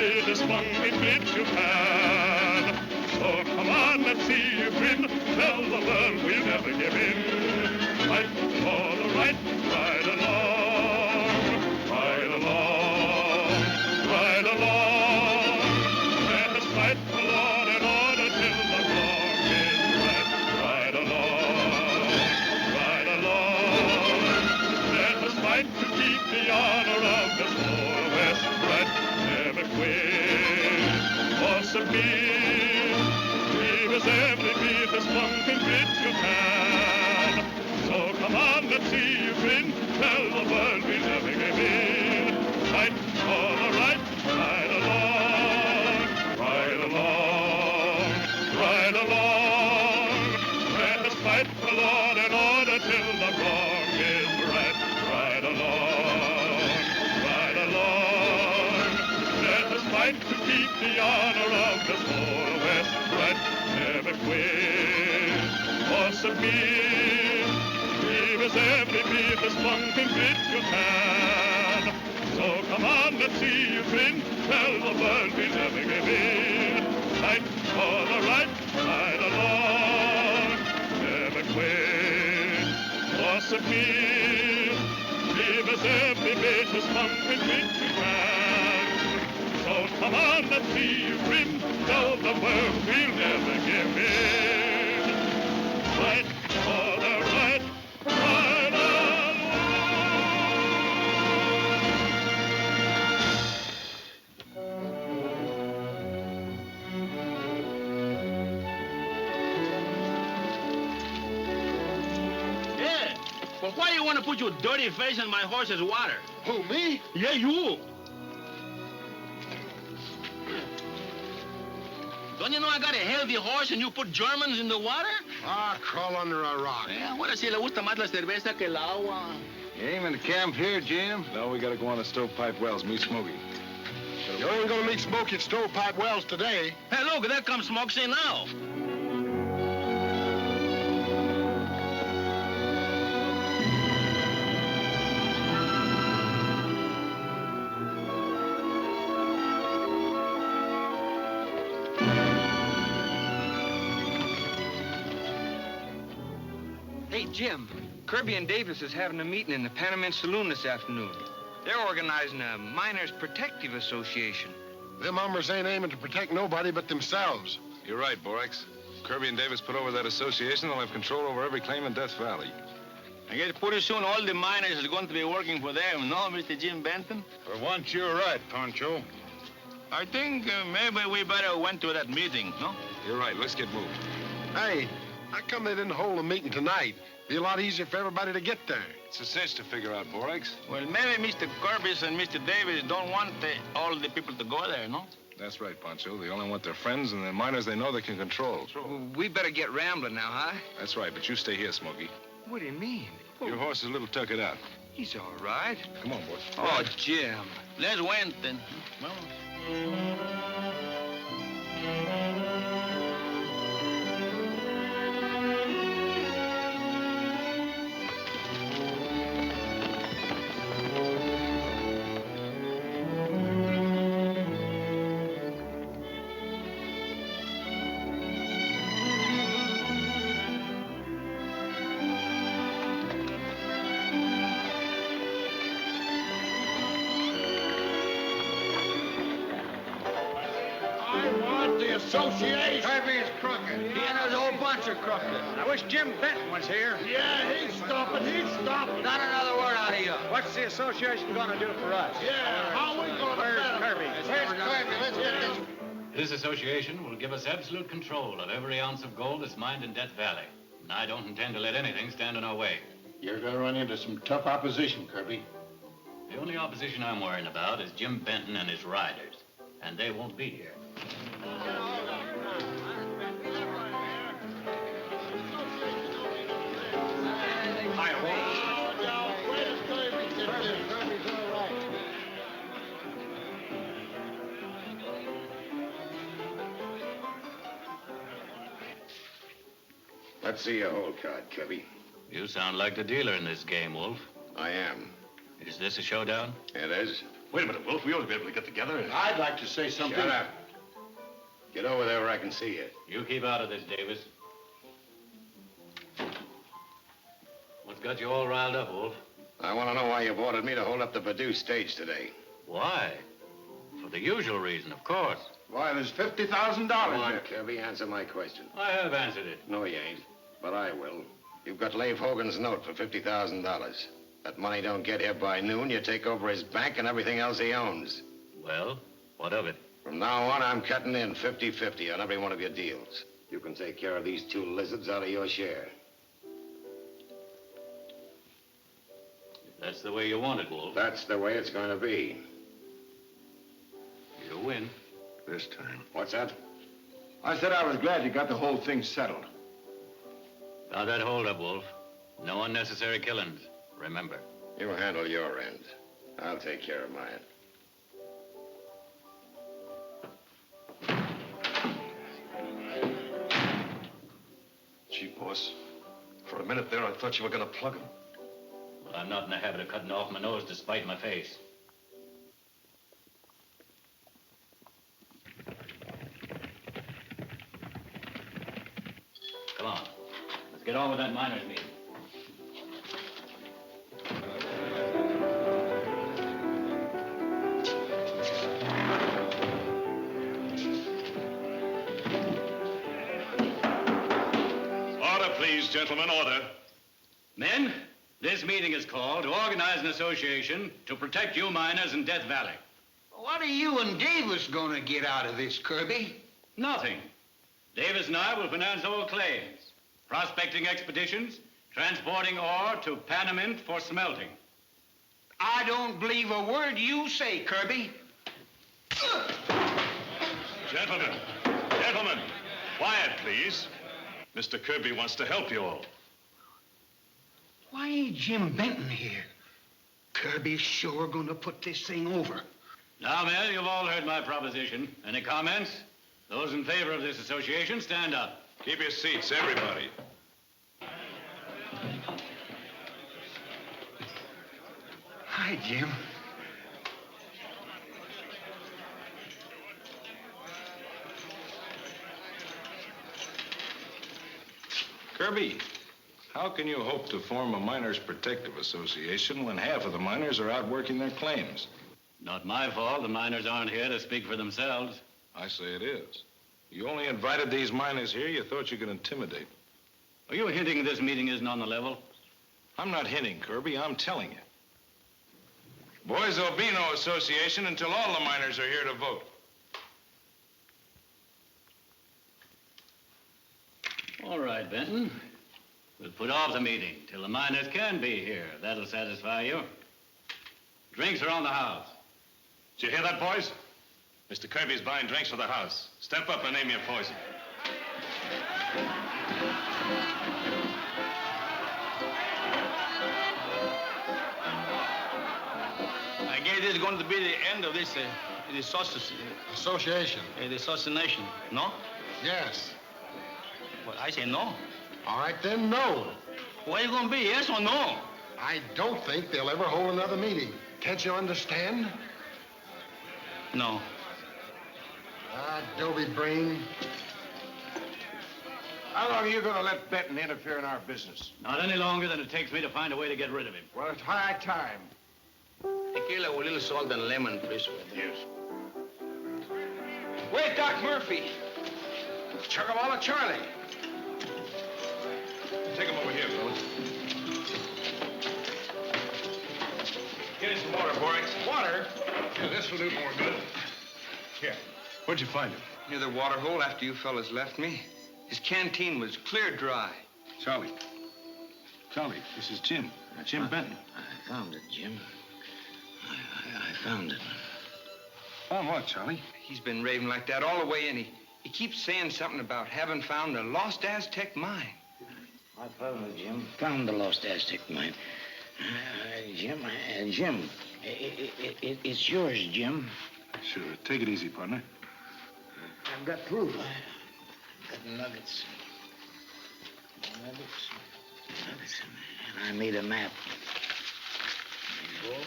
greatest monkey bit you can. So come on, let's see you grin. Tell the world we'll never give in. Fight for the right, ride along, ride along, ride along. Let us fight for law and order till the wrong is right. Ride along, ride along. Let us fight to keep the honor of this whole West right. Never quit or submit. Leave us every beat this monkey bit you can. So come on, let's see you grin. Tell the world we never give in. Fight for the right, ride along, ride along, ride along. Let us fight for law and order till the wrong is right. Ride along, ride along. Let us fight to keep the honor of this whole West right. Never quit or submit. Leave us every beat this monkey bit you can. So come on, let's see you grin. Tell the world we never give in. Fight for the right, ride along. Never quit or submit. Leave us every bit this monkey bit you can. So come on, let's see you grin. Tell the world we'll never give in. Fight for the right, ride along. Yeah. Well, why do you want to put your dirty face in my horse's water? Who, me? Yeah, you. Don't you know I got a healthy horse and you put Germans in the water? Ah, crawl under a rock. Yeah, what si le gusta más la cerveza que el agua. You aiming to camp here, Jim? No, we gotta go on to Stovepipe Wells, meet Smokey. You ain't gonna meet Smokey at Stovepipe Wells today. Hey, look, there comes Smokey now. Hey, Jim, Kirby and Davis is having a meeting in the Panamint Saloon this afternoon. They're organizing a Miners Protective Association. Them hummers ain't aiming to protect nobody but themselves. You're right, Borax. Kirby and Davis put over that association. They'll have control over every claim in Death Valley. I guess pretty soon all the miners is going to be working for them, no, Mr. Jim Benton? For once, you're right, Pancho. I think maybe we better went to that meeting, no? You're right. Let's get moving. Hey, how come they didn't hold a meeting tonight? Be a lot easier for everybody to get there. It's a cinch to figure out, Borax. Well, maybe Mr. Kirby and Mr. Davis don't want all the people to go there, no? That's right, Pancho. They only want their friends and the miners they know they can control. Well, we better get rambling now, huh? That's right, but you stay here, Smokey. What do you mean? Your horse is a little tuckered out. He's all right. Come on, boy. Oh, Jim. Let's wait then. Well. Association. Kirby is crooked. He and there's a whole bunch of crooked. I wish Jim Benton was here. Yeah, he's stopping. Not another word out of you. What's the association going to do for us? Yeah, how we going to Where's Kirby? Where's Kirby? Let's get this. This association will give us absolute control of every ounce of gold that's mined in Death Valley. And I don't intend to let anything stand in our way. You're going to run into some tough opposition, Kirby. The only opposition I'm worrying about is Jim Benton and his riders. And they won't be here. Let's see your hole card, Kirby. You sound like the dealer in this game, Wolf. I am. Is this a showdown? It is. Wait a minute, Wolf. We ought to be able to get together. I'd like to say something. Shut up. Get over there where I can see you. You keep out of this, Davis. What's got you all riled up, Wolf? I want to know why you've ordered me to hold up the Purdue stage today. Why? For the usual reason, of course. Why, there's $50,000 Come on, there. Kirby, answer my question. I have answered it. No, you ain't. But I will. You've got Leif Hogan's note for $50,000. That money don't get here by noon, you take over his bank and everything else he owns. Well, what of it? From now on, I'm cutting in 50-50 on every one of your deals. You can take care of these 2 lizards out of your share. If that's the way you want it, Wolf. That's the way it's going to be. You win. This time. What's that? I said I was glad you got the whole thing settled. Now that hold up, Wolf. No unnecessary killings. Remember. You handle your end. I'll take care of mine. Gee, boss. For a minute there, I thought you were going to plug him. Well, I'm not in the habit of cutting off my nose to spite my face. Come on. Let's get on with that miners' meeting. Order, please, gentlemen, order. Men, this meeting is called to organize an association to protect you miners in Death Valley. What are you and Davis gonna get out of this, Kirby? Nothing. Davis and I will finance all claims, prospecting expeditions, transporting ore to Panamint for smelting. I don't believe a word you say, Kirby. Gentlemen, quiet, please. Mr. Kirby wants to help you all. Why ain't Jim Benton here? Kirby's sure gonna put this thing over. Now, men, you've all heard my proposition. Any comments? Those in favor of this association, stand up. Keep your seats, everybody. Hi, Jim. Kirby, how can you hope to form a miners' protective association when half of the miners are out working their claims? Not my fault. The miners aren't here to speak for themselves. I say it is. You only invited these miners here, you thought you could intimidate. Are you hinting this meeting isn't on the level? I'm not hinting, Kirby, I'm telling you. Boys, there'll be no association until all the miners are here to vote. All right, Benton. We'll put off the meeting till the miners can be here. That'll satisfy you. Drinks are on the house. Did you hear that, boys? Mr. Kirby's buying drinks for the house. Step up and name your poison. I guess this is going to be the end of this Association. the assassination, no? Yes. Well, I say no. All right, then, no. What are you going to be, yes or no? I don't think they'll ever hold another meeting. Can't you understand? No. Adobe brain. How long are you going to let Benton interfere in our business? Not any longer than it takes me to find a way to get rid of him. Well, it's high time. Tequila with a little salt and lemon, please. Yes. Wait, Doc Murphy. Chuckawalla Charlie. Take them over here, fellas. Get us some water, Borax. Water? Yeah, this will do more good. Here. Where'd you find him? Near the water hole after you fellas left me. His canteen was clear dry. Charlie, this is Jim. Jim Benton. I found it, Jim. I found it. Found what, Charlie? He's been raving like that all the way in. He keeps saying something about having found the Lost Aztec mine. I found it, Jim. Found the Lost Aztec mine. Jim, it's yours, Jim. Sure. Take it easy, partner. I've got proof. I've got nuggets. Nuggets. And I made a map. There you go.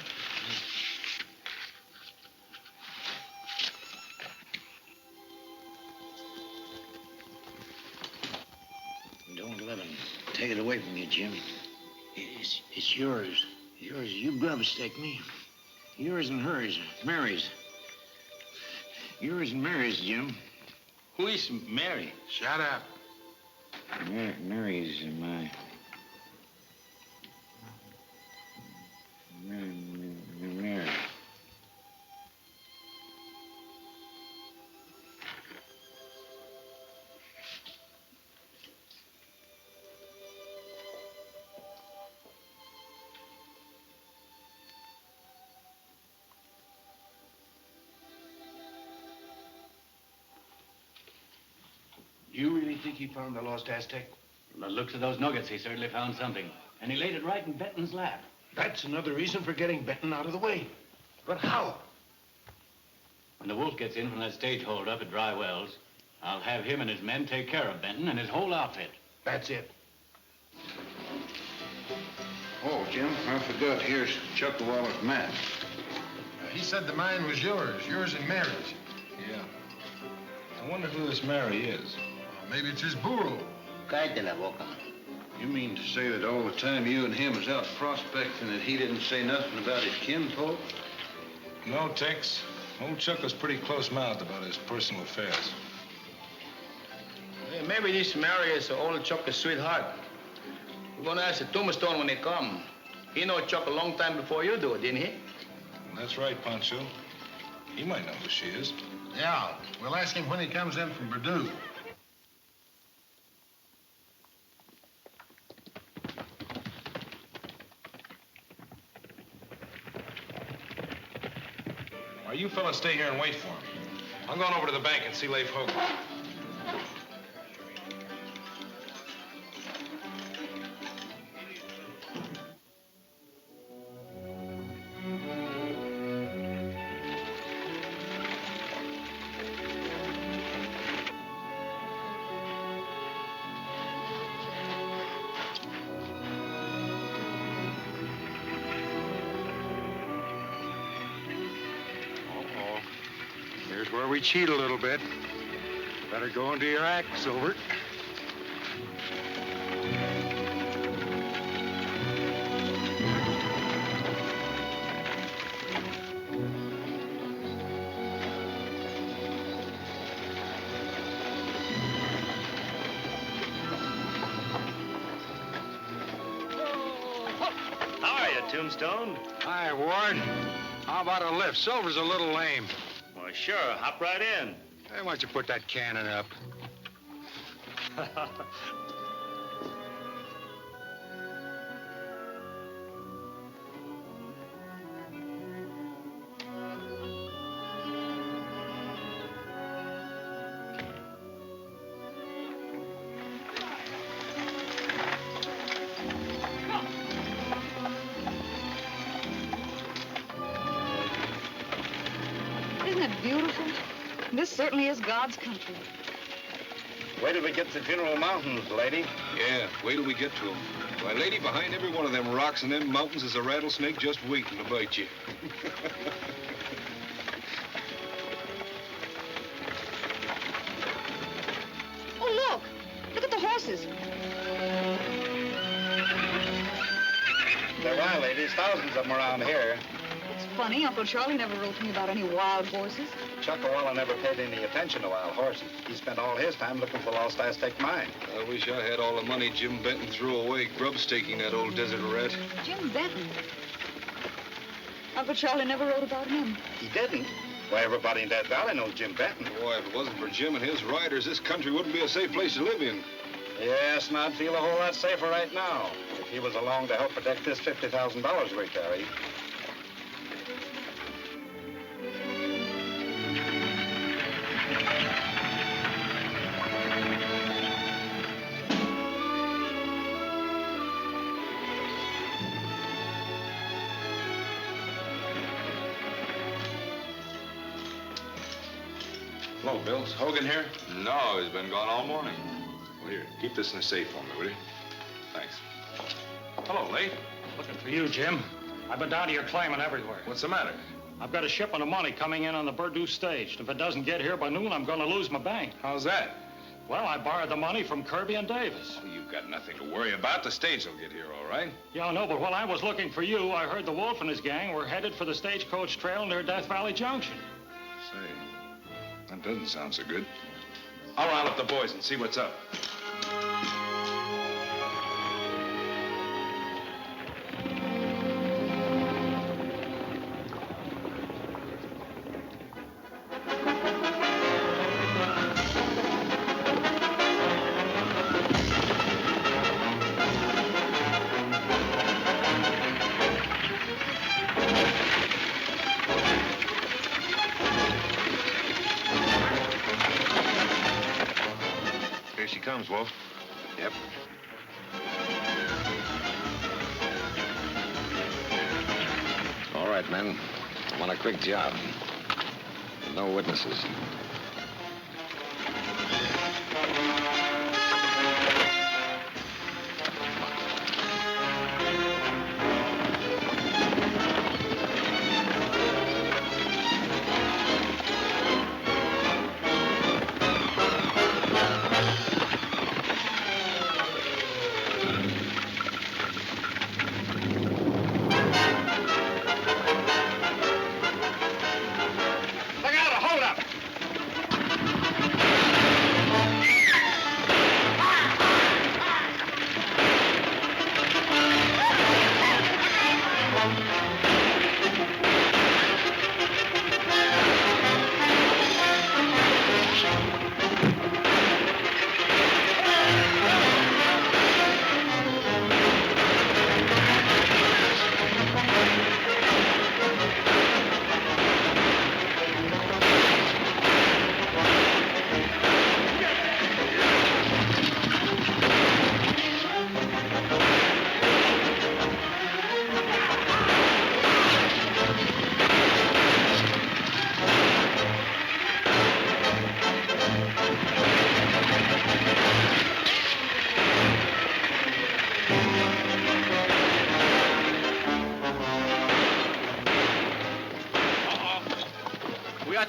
take it away from you, Jim. It's yours. Yours. You grub-stick me. Yours and hers. Mary's. Yours and Mary's, Jim. Who is Mary? Shut up. Mary's my... Mary. You really think he found the Lost Aztec? From the looks of those nuggets, he certainly found something. And he laid it right in Benton's lap. That's another reason for getting Benton out of the way. But how? When the Wolf gets in from that stage hold-up at Dry Wells, I'll have him and his men take care of Benton and his whole outfit. That's it. Oh, Jim, I forgot. Here's Chuckawalla's map. He said the mine was yours and Mary's. Yeah. I wonder who this Mary is. Maybe it's his burro. Cállate la boca. You mean to say that all the time you and him was out prospecting that he didn't say nothing about his kinfolk? No, Tex. Old Chuck was pretty close-mouthed about his personal affairs. Hey, maybe this Mary is old Chuck's sweetheart. We're gonna ask the tombstone when they come. He know Chuck a long time before you do, didn't he? That's right, Pancho. He might know who she is. Yeah, we'll ask him when he comes in from Purdue. Now, you fellas stay here and wait for him. I'm going over to the bank and see Leif Hogan. Here's where we cheat a little bit. Better go into your act, Silver. How are you, Tombstone? Hi, Ward. How about a lift? Silver's a little lame. Well, sure. Hop right in. Hey, why don't you put that cannon up? Isn't it beautiful? This certainly is God's country. Wait till we get to Funeral Mountains, lady. Yeah, wait till we get to them. Why, lady, behind every one of them rocks and them mountains is a rattlesnake just waiting to bite you. Oh, look! Look at the horses. There are, ladies. Thousands of them around here. It's funny, Uncle Charlie never wrote to me about any wild horses. Chuckawalla never paid any attention to wild horses. He spent all his time looking for the Lost Aztec mine. I wish I had all the money Jim Benton threw away grub-staking that old desert rat. Jim Benton. Uncle Charlie never wrote about him. He didn't? Why, everybody in Death Valley knows Jim Benton. Boy, if it wasn't for Jim and his riders, this country wouldn't be a safe place to live in. Yes, and I'd feel a whole lot safer right now if he was along to help protect this $50,000 we carry. Hello, Bill. Is Hogan here? No, he's been gone all morning. Well, here, keep this in the safe for me, will you? Thanks. Hello, Leif. Looking for you, Jim. I've been down to your claim and everywhere. What's the matter? I've got a shipment of money coming in on the Purdue stage. If it doesn't get here by noon, I'm going to lose my bank. How's that? Well, I borrowed the money from Kirby and Davis. Well, you've got nothing to worry about. The stage will get here, all right? Yeah, I know, but while I was looking for you, I heard the Wolf and his gang were headed for the stagecoach trail near Death Valley Junction. Say, that doesn't sound so good. I'll round up the boys and see what's up. Here she comes, Wolf. Yep. All right, men. I want a quick job. No witnesses.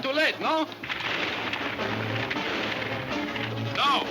Too late, no? No!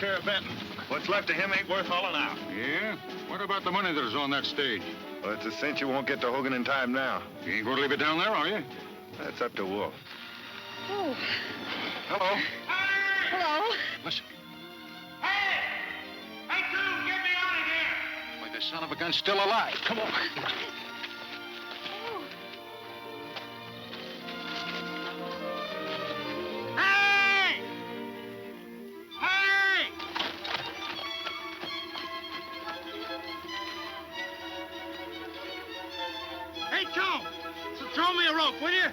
care of Benton. What's left of him ain't worth hauling out. Yeah? What about the money that was on that stage? Well, it's a cinch you won't get to Hogan in time now. You ain't going to leave it down there, are you? That's up to Wolf. Oh. Hello. Hello. Listen. Hey! Hey, Toom, get me out of here! Why, the son of a gun's still alive. Come on. Hey! Hey! Hey, Toom! So throw me a rope, will you?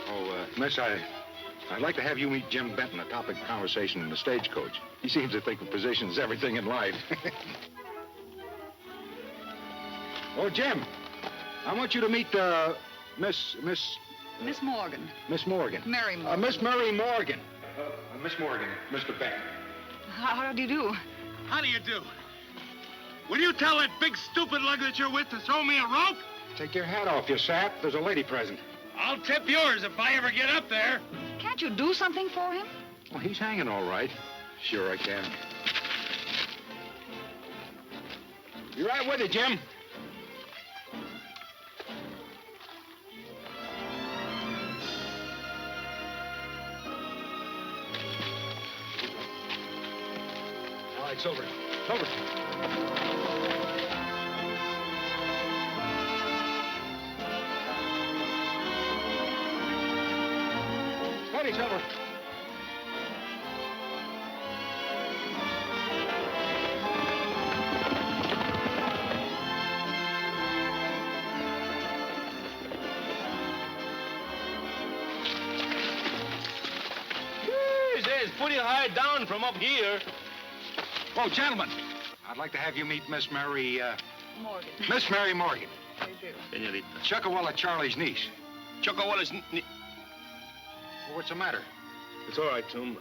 Oh, miss, I'd like to have you meet Jim Benton, a topic of conversation in the stagecoach. He seems to think of positions everything in life. Oh, Jim, I want you to meet, Miss Morgan. Miss Morgan. Mary Morgan. Miss Mary Morgan. Miss Morgan, Mr. Benton. How do you do? How do you do? Will you tell that big stupid lug that you're with to throw me a rope? Take your hat off, you sap. There's a lady present. I'll tip yours if I ever get up there. Can't you do something for him? Well, he's hanging all right. Sure I can. Be right with you, Jim. All right, Silver. Silver. Steady, Silver. It's pretty high down from up here. Oh, gentlemen, I'd like to have you meet Miss Mary, Morgan. Miss Mary Morgan. I do. Senorita. Chuckawalla Charlie's niece. Chockawalla's... Well, what's the matter? It's all right, Toom.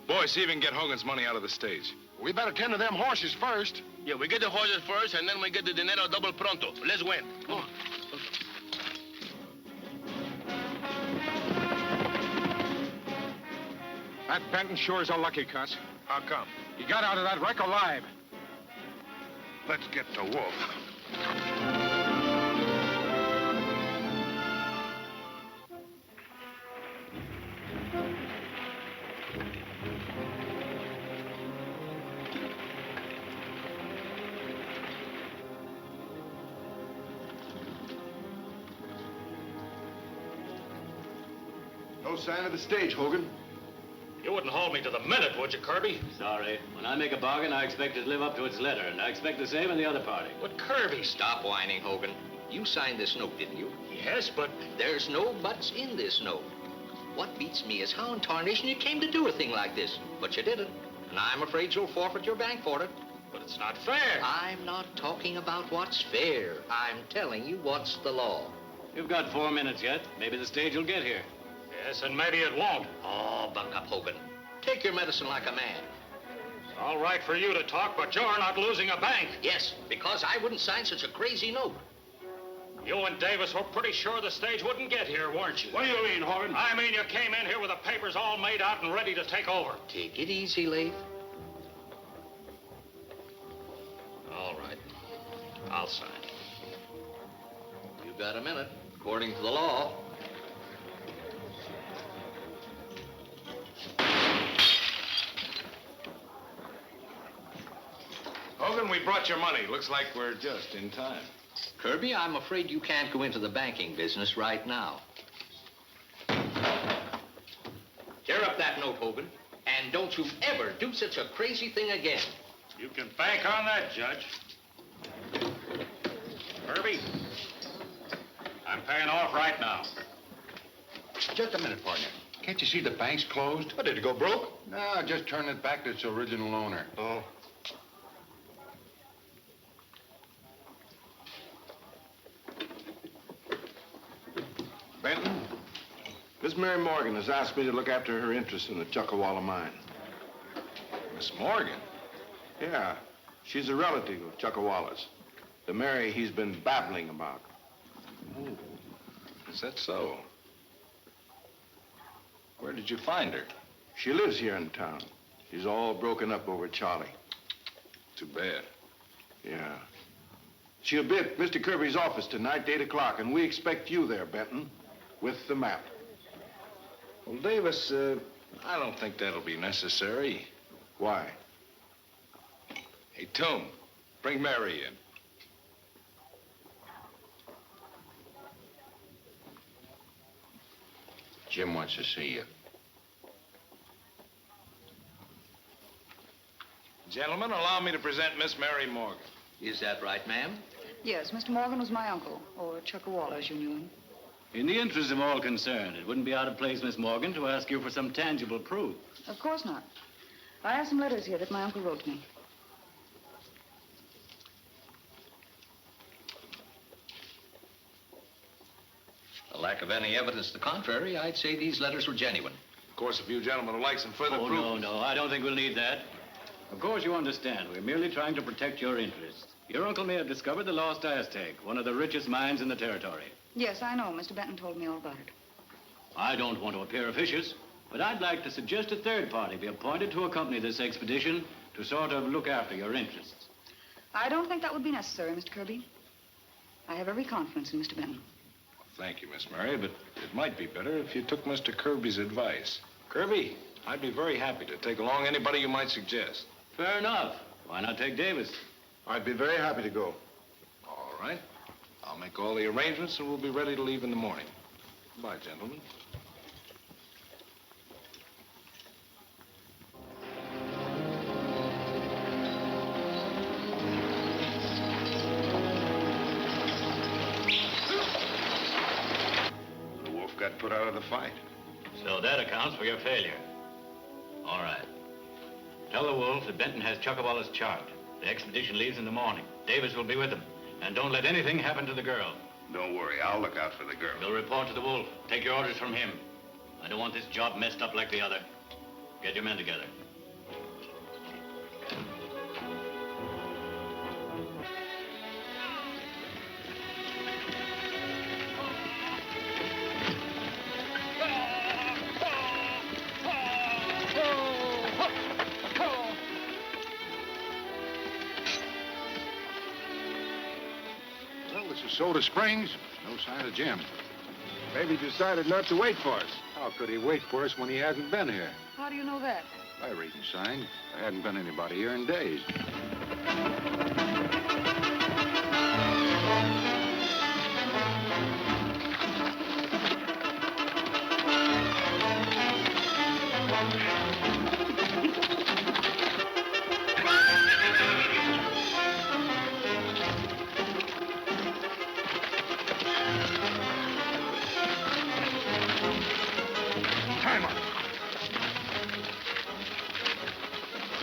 Boy, see if you can get Hogan's money out of the stage. We better tend to them horses first. Yeah, we get the horses first, and then we get the dinero double pronto. Let's win. Come on. That Benton sure is a lucky cuss. How come? He got out of that wreck alive. Let's get to Wolf. No sign of the stage, Hogan. You wouldn't hold me to the minute, would you, Kirby? Sorry. When I make a bargain, I expect it to live up to its letter, and I expect the same in the other party. But Kirby... Stop whining, Hogan. You signed this note, didn't you? Yes, but... There's no buts in this note. What beats me is how in tarnation you came to do a thing like this. But you didn't. And I'm afraid you'll forfeit your bank for it. But it's not fair. I'm not talking about what's fair. I'm telling you what's the law. You've got 4 minutes yet. Maybe the stage will get here. Yes, and maybe it won't. Oh, buck up, Hogan. Take your medicine like a man. It's all right for you to talk, but you're not losing a bank. Yes, because I wouldn't sign such a crazy note. You and Davis were pretty sure the stage wouldn't get here, weren't you? What do you mean, Hogan? I mean, you came in here with the papers all made out and ready to take over. Take it easy, Leif. All right. I'll sign. You've got a minute, according to the law. Hogan, we brought your money. Looks like we're just in time. Kirby, I'm afraid you can't go into the banking business right now. Tear up that note, Hogan. And don't you ever do such a crazy thing again. You can bank on that, Judge. Kirby, I'm paying off right now. Just a minute, partner. Can't you see the bank's closed? What, did it go broke? No, just turn it back to its original owner. Oh. Benton, Miss Mary Morgan has asked me to look after her interest in the Chuckawalla mine. Miss Morgan? Yeah, she's a relative of Chuckawalla's. The Mary he's been babbling about. Oh, is that so? Where did you find her? She lives here in town. She's all broken up over Charlie. Too bad. Yeah. She'll be at Mr. Kirby's office tonight, 8 o'clock, and we expect you there, Benton, with the map. Well, Davis, I don't think that'll be necessary. Why? Hey, Tom, bring Mary in. Jim wants to see you. Gentlemen, allow me to present Miss Mary Morgan. Is that right, ma'am? Yes, Mr. Morgan was my uncle, or Chuckawalla, as you knew him. In the interest of all concerned, it wouldn't be out of place, Miss Morgan, to ask you for some tangible proof. Of course not. I have some letters here that my uncle wrote to me. The lack of any evidence to the contrary, I'd say these letters were genuine. Of course, if you gentlemen would like some further Oh, proof... no, I don't think we'll need that. Of course, you understand. We're merely trying to protect your interests. Your uncle may have discovered the Lost Aztec, one of the richest mines in the territory. Yes, I know. Mr. Benton told me all about it. I don't want to appear officious, but I'd like to suggest a third party be appointed to accompany this expedition to sort of look after your interests. I don't think that would be necessary, Mr. Kirby. I have every confidence in Mr. Benton. Thank you, Miss Mary, but it might be better if you took Mr. Kirby's advice. Kirby, I'd be very happy to take along anybody you might suggest. Fair enough. Why not take Davis? I'd be very happy to go. All right. I'll make all the arrangements and we'll be ready to leave in the morning. Goodbye, gentlemen. The wolf got put out of the fight. So that accounts for your failure. All right. Tell the wolf that Benton has Chuckawalla's chart. The expedition leaves in the morning. Davis will be with them. And don't let anything happen to the girl. Don't worry, I'll look out for the girl. You'll report to the wolf. Take your orders from him. I don't want this job messed up like the other. Get your men together. Well, this is Soda Springs. No sign of Jim. Maybe he decided not to wait for us. How could he wait for us when he hasn't been here? How do you know that? By reading sign. There hadn't been anybody here in days.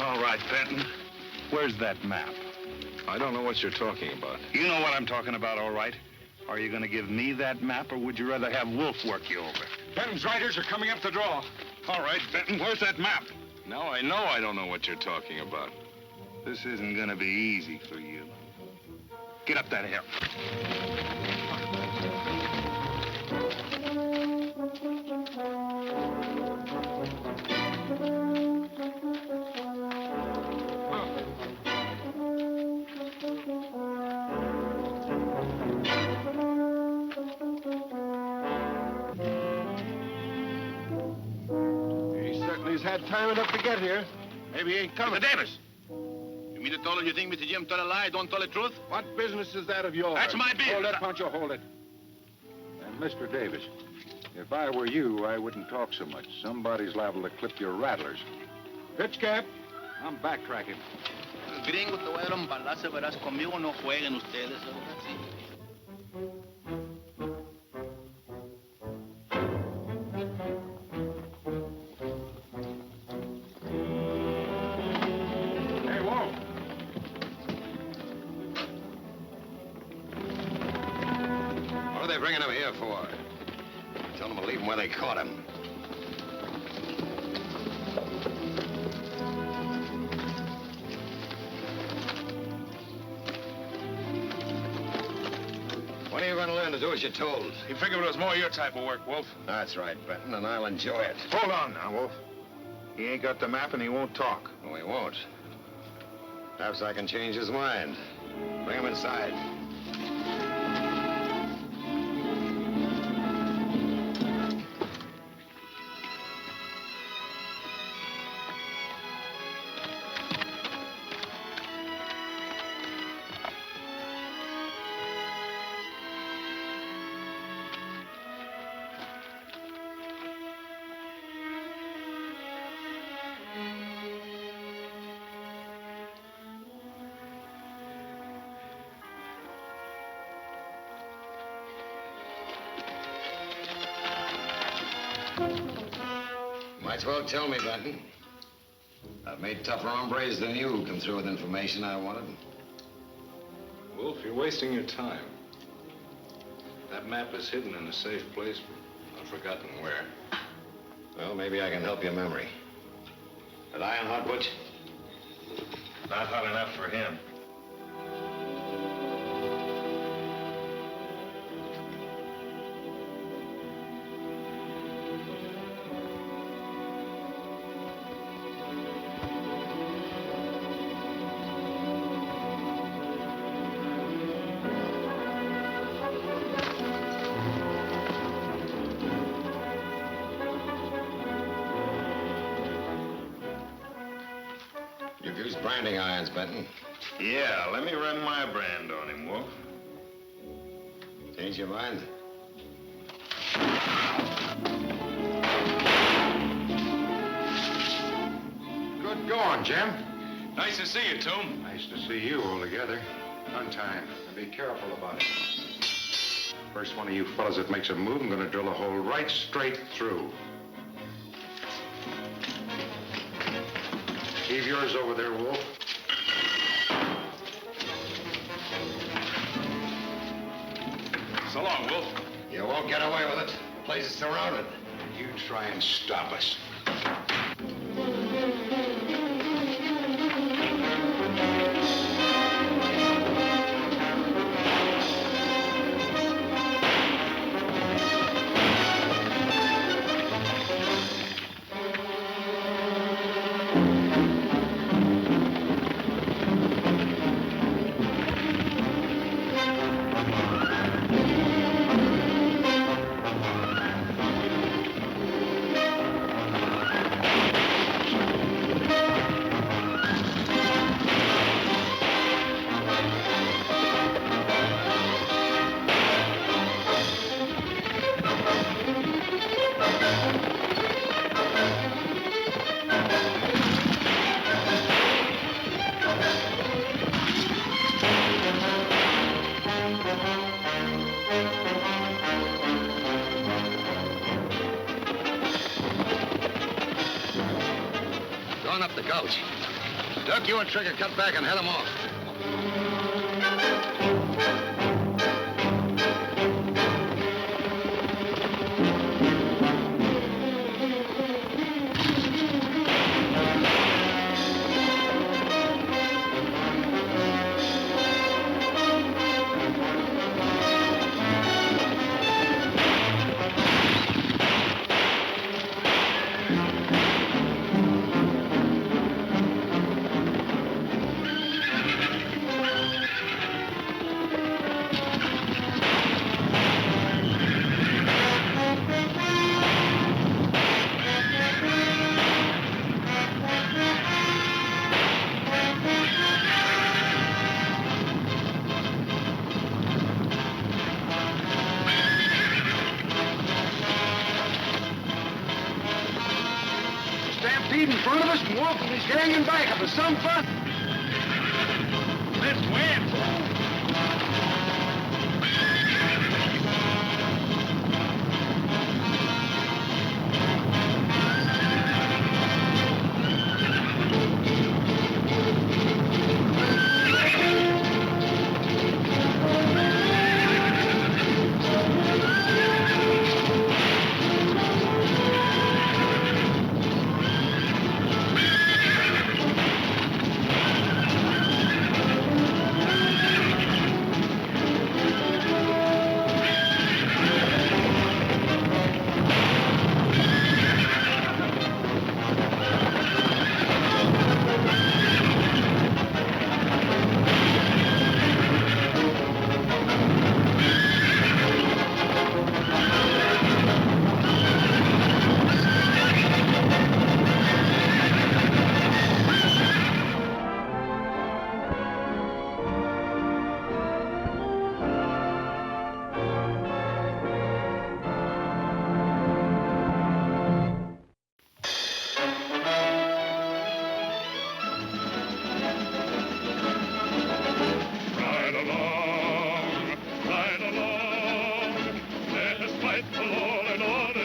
All right, Benton. Where's that map? I don't know what you're talking about. You know what I'm talking about, all right. Are you going to give me that map, or would you rather have Wolf work you over? Benton's riders are coming up the draw. All right, Benton, where's that map? Now I know I don't know what you're talking about. This isn't going to be easy for you. Get up that hill. He's had time enough to get here. Maybe he ain't coming. Mr. Davis! You mean to tell her you think Mr. Jim told a lie, don't tell the truth? What business is that of yours? That's my business. Hold it, Pancho, hold it. And Mr. Davis, if I were you, I wouldn't talk so much. Somebody's liable to clip your rattlers. Pitch cap. I'm backtracking. Gringo, te voy a dar un balazo, verás, conmigo no jueguen ustedes. Hey, Wolf. What are they bringing him here for? Tell them to leave him where they caught him. When are you going to learn to do as you're told? You figured it was more your type of work, Wolf. That's right, Benton, and I'll enjoy it. Hold on now, Wolf. He ain't got the map and he won't talk. No, he won't. Perhaps I can change his mind. Bring him inside. Might as well tell me, Benton. I've made tougher hombres than you who come through with information I wanted. Wolf, you're wasting your time. That map is hidden in a safe place, I've forgotten where. Well, maybe I can help your memory. That iron hot, Butch? Not hot enough for him. You've used branding irons, Benton. Yeah, let me run my brand on him, Wolf. Change your mind? Good going, Jim. Nice to see you, Toom. Nice to see you all together. On time. And be careful about it. First one of you fellas that makes a move, I'm gonna drill a hole right straight through. Leave yours over there, Wolf. So long, Wolf. You won't get away with it. The place is surrounded. You try and stop us. Going up the gulch. Duck, you and Trigger cut back and head them off. In front of us, and Wolf and his gang in back of us. Some fun. Let's win.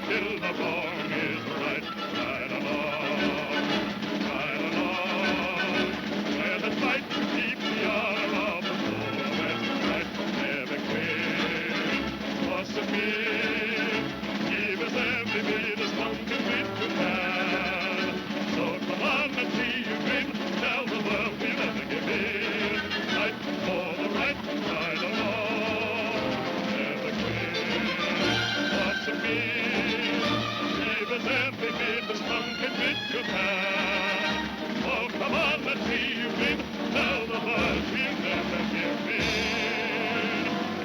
till the song is right. Ride along, where the fight to keep the honor of the forest right. Never quit, persevere, give us every bit as monkey wit you can. So come on and see you grin, tell the world we'll never give in. Fight for the right, ride along, never quit, persevere, give us every bit as monkey wit you can. Oh, come on, let's see you win. Tell the world we'll never give in.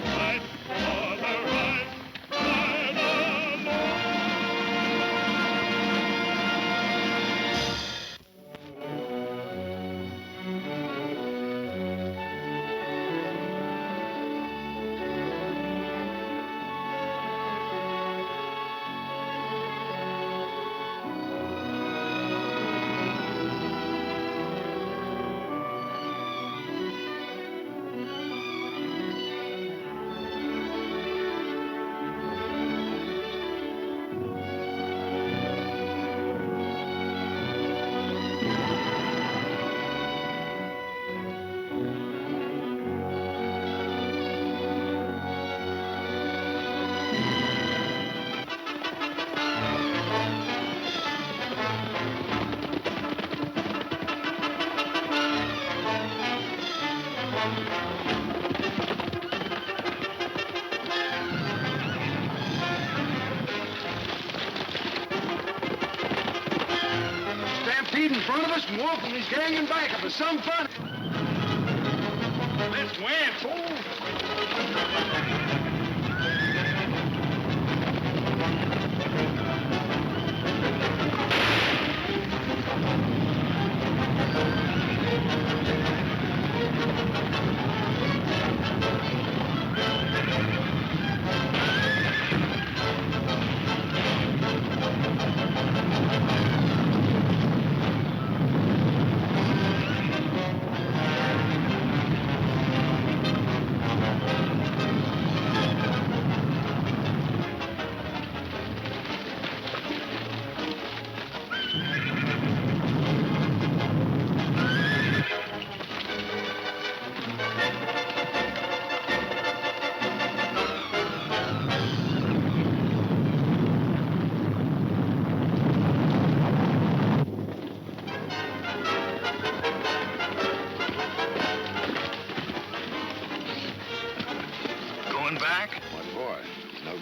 Fight for the right, ride along. Stampede in front of us, and Wolf and his gang in back of us. Some fun. Let's win, fool.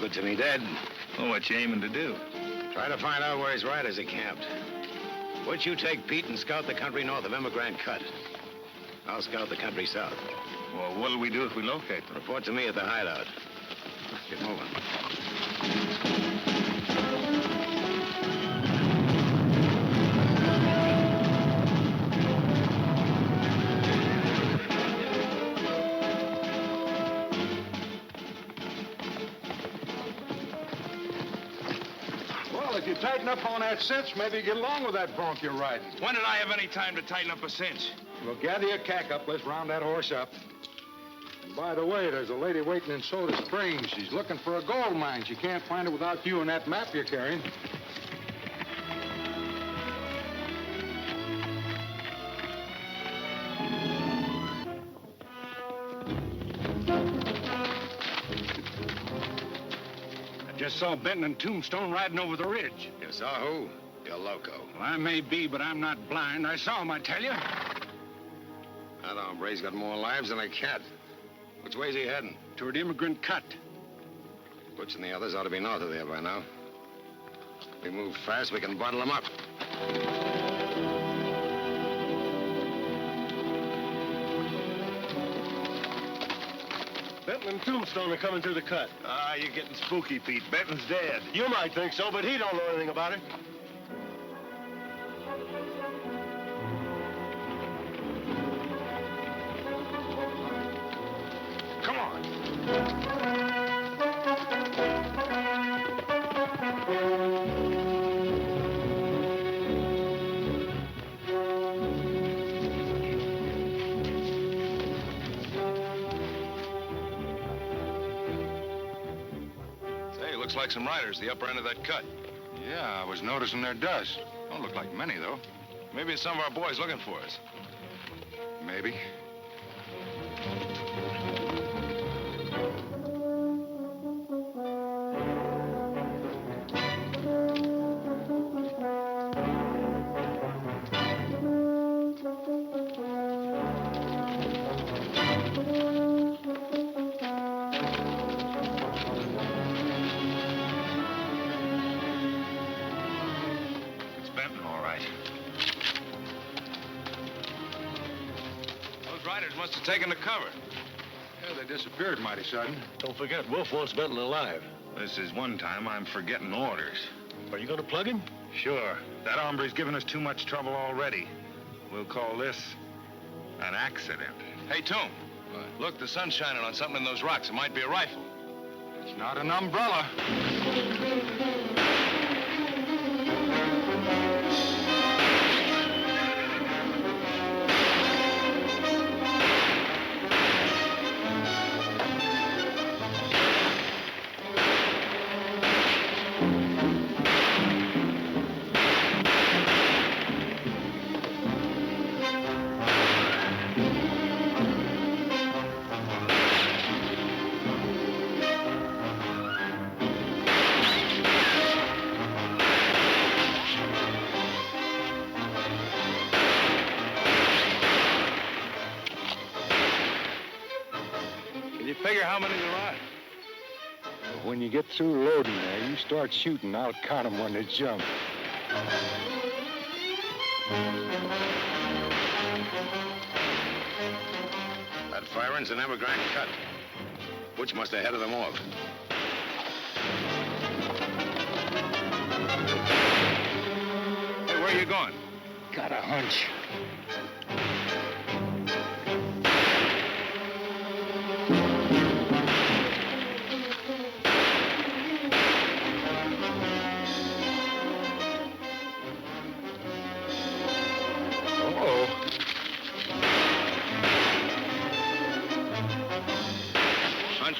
Good to me dead. Well, what you aiming to do? Try to find out where his riders are camped. Would you take Pete and scout the country north of Emigrant Cut? I'll scout the country south. Well, what'll we do if we locate them? Report to me at the hideout. Get moving. If you tighten up on that cinch, maybe you get along with that bronc you're riding. When did I have any time to tighten up a cinch? Well, gather your cack up. Let's round that horse up. And by the way, there's a lady waiting in Soda Springs. She's looking for a gold mine. She can't find it without you and that map you're carrying. Just saw Benton and Tombstone riding over the ridge. You saw who? You're loco. Well, I may be, but I'm not blind. I saw him, I tell you. That hombre's got more lives than a cat. Which way's he heading? Toward Immigrant Cut. Butch and the others ought to be north of there by now. If we move fast, we can bottle them up. Benton and Tombstone are coming through the cut. Ah, you're getting spooky, Pete. Benton's dead. You might think so, but he don't know anything about it. Come on. looks like some riders, the upper end of that cut. Yeah, I was noticing there does. Don't look like many, though. Maybe it's some of our boys looking for us. Maybe. It's Benton, all right. Those riders must have taken the cover. Yeah, they disappeared mighty sudden. Don't forget, Wolf wants Benton alive. This is one time I'm forgetting orders. Are you going to plug him? Sure. That hombre's given us too much trouble already. We'll call this an accident. Hey, Toom. Look, the sun's shining on something in those rocks. It might be a rifle. It's not an umbrella. Figure how many there are. When you get through loading there, you start shooting. I'll count them when they jump. That firing's an Evergrande cut. Butch must have headed them off. Hey, where are you going? Got a hunch.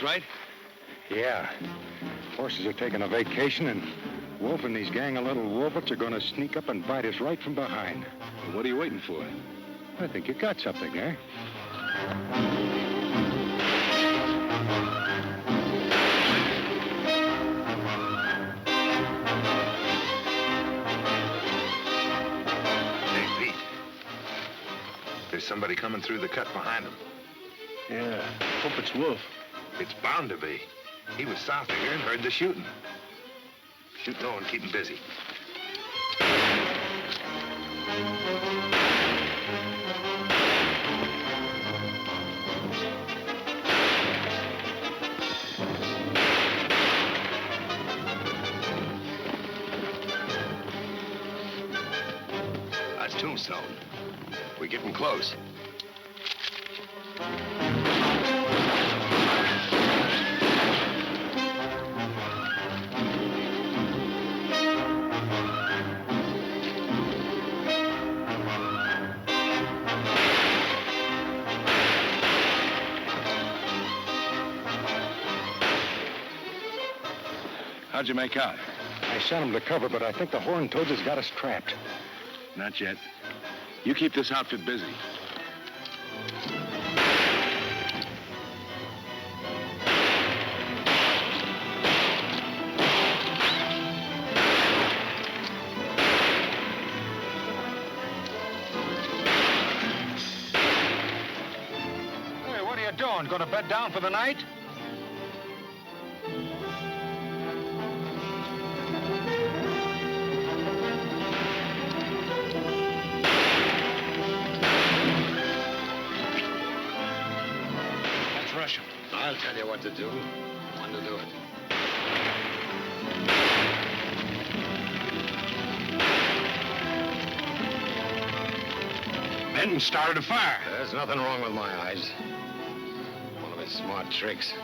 Right? Yeah. Horses are taking a vacation, and Wolf and his gang of little wolverts are going to sneak up and bite us right from behind. Well, what are you waiting for? I think you got something there. Hey, Pete. There's somebody coming through the cut behind him. Yeah, hope it's Wolf. It's bound to be. He was south of here and heard the shooting. Shoot low and keep him busy. That's Tombstone. We're getting close. How'd you make out? I sent him to cover, but I think the horn-toads has got us trapped. Not yet. You keep this outfit busy. Hey, what are you doing? Going to bed down for the night? I'll tell you what to do. When to do it. Benton started a fire. There's nothing wrong with my eyes. One of his smart tricks.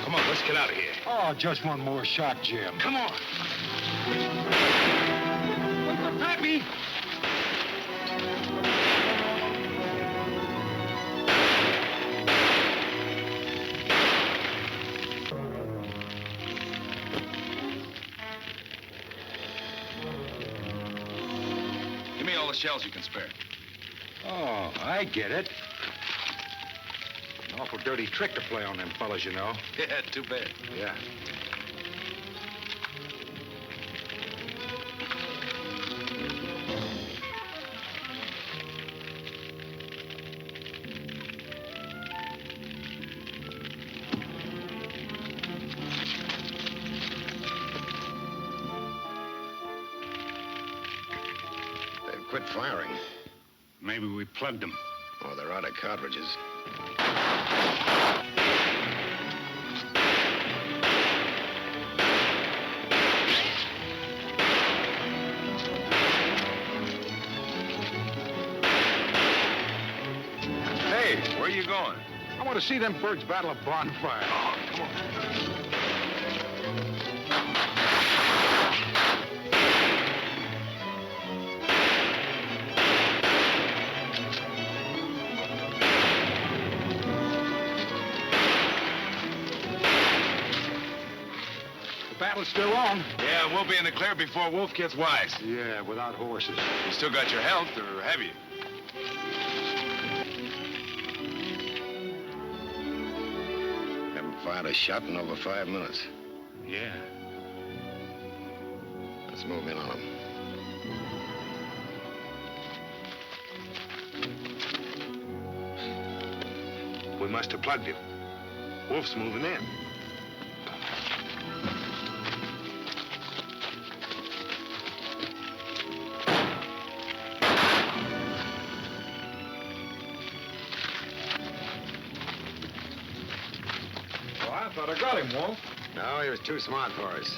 Come on, let's get out of here. Oh, just one more shot, Jim. Come on. Wait for Pappy! the shells you can spare. Oh, I get it. An awful dirty trick to play on them fellas, you know. Yeah, too bad. Yeah. They've quit firing. Maybe we plugged them. Oh, they're out of cartridges. Hey, where are you going? I want to see them birds battle a bonfire. Oh, come on. The battle's still on. Yeah, we'll be in the clear before Wolf gets wise. Yeah, without horses. You still got your health, or have you? Haven't fired a shot in over 5 minutes. Yeah. Let's move in on them. We must have plugged him. Wolf's moving in. I thought I got him, Wolf. No, he was too smart for us.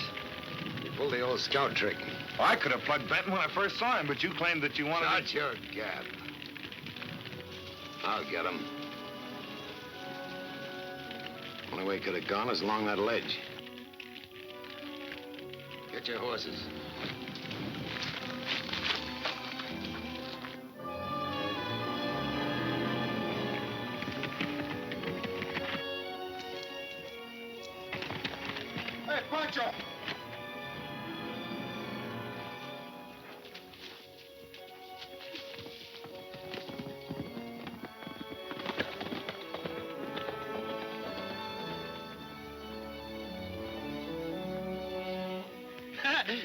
He pulled the old scout trick. Well, I could have plugged Benton when I first saw him, but you claimed that you wanted Shut your gap. I'll get him. Only way he could have gone is along that ledge. Get your horses. Hey, Pancho!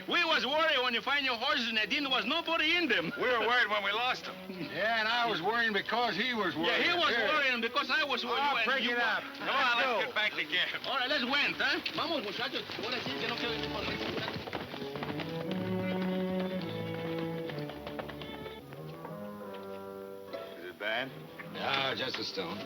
We was worried when you find your horses and there didn't was nobody in them. We were worried when we lost them. Yeah, and I was worrying because he was worried. Yeah, he was worrying because I was worried. I'll break it up. Come on, let's get back to camp. All right, let's went, huh? Vamos, muchachos. Ahora sí, que no quiero ir por la... Is it bad? No, just a stone.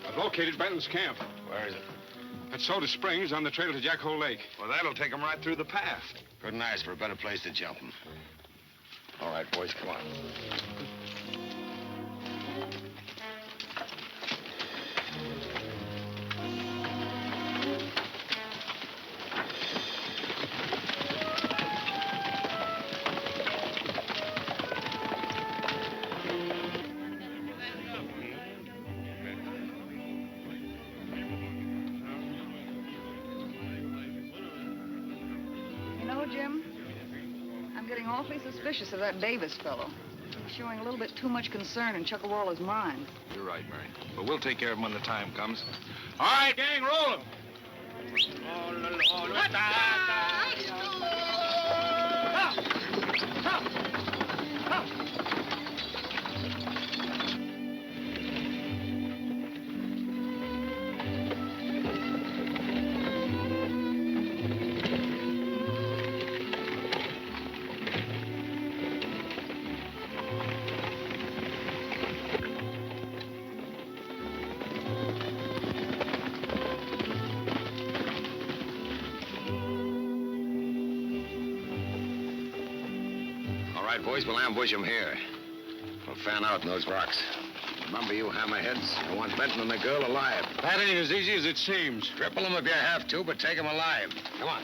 I've located Benton's camp. Where is it? At Soda Springs on the trail to Jackhole Lake. Well, that'll take them right through the path. Couldn't ask for a better place to jump him. All right, boys, come on. You know, Jim, I'm getting awfully suspicious of that Davis fellow. He's showing a little bit too much concern in Chuckawalla's mind. You're right, Mary. But we'll take care of him when the time comes. All right, gang, roll him. All right, boys, we'll ambush him here. We'll fan out in those rocks. Remember, you hammerheads, I want Benton and the girl alive. That ain't as easy as it seems. Cripple them if you have to, but take them alive. Come on.